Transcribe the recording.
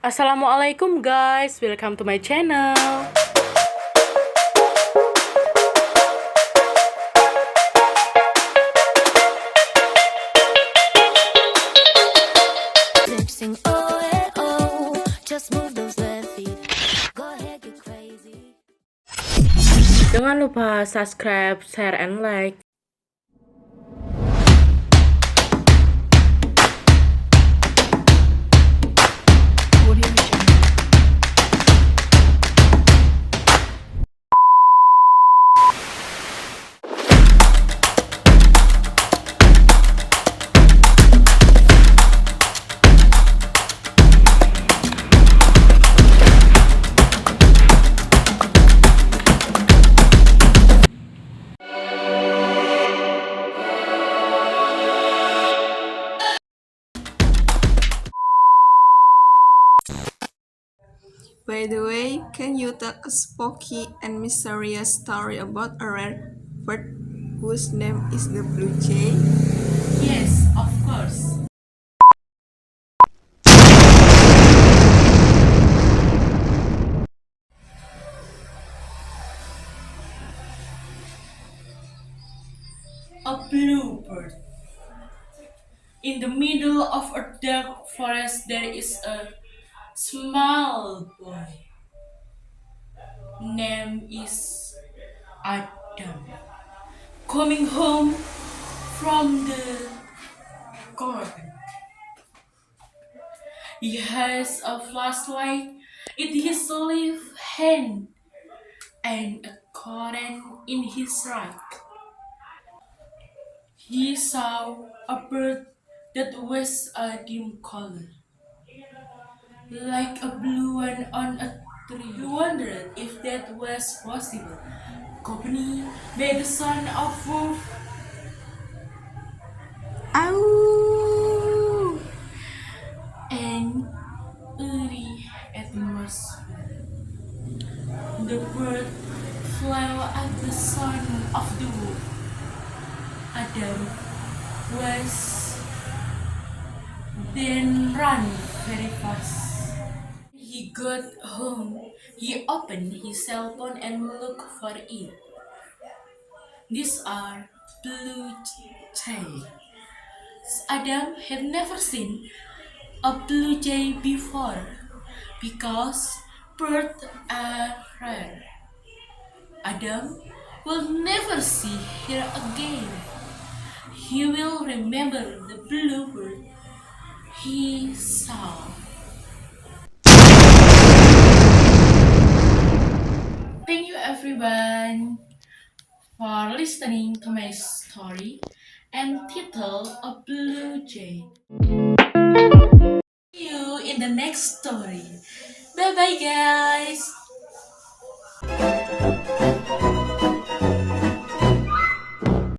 Assalamualaikum guys, welcome to my channel. Sing oh eh, oh, just move those left feet. Go ahead, get crazy. Jangan lupa subscribe, share, and like. By the way, can you tell a spooky and mysterious story about a rare bird whose name is the blue jay? Yes, of course. A bluebird. In the middle of a dark forest, there is a small boy. Name is Adam. Coming home from the garden. He has a flashlight in his left hand and a current in his right. He saw a bird that was a dim color, like a blue one on a tree. He wondered if that was possible. Company by the son of wolf Ow! and eerie atmosphere. The bird flew at the son of the wolf. Adam was then ran very fast. He got home. He opened his cell phone and looked for it. These are blue jay. Adam had never seen a blue jay before because birds are rare. Adam will never see her again. He will remember the bluebird he saw. Thank you everyone for listening to my story and title A Blue Jay. See you in the next story. Bye bye guys.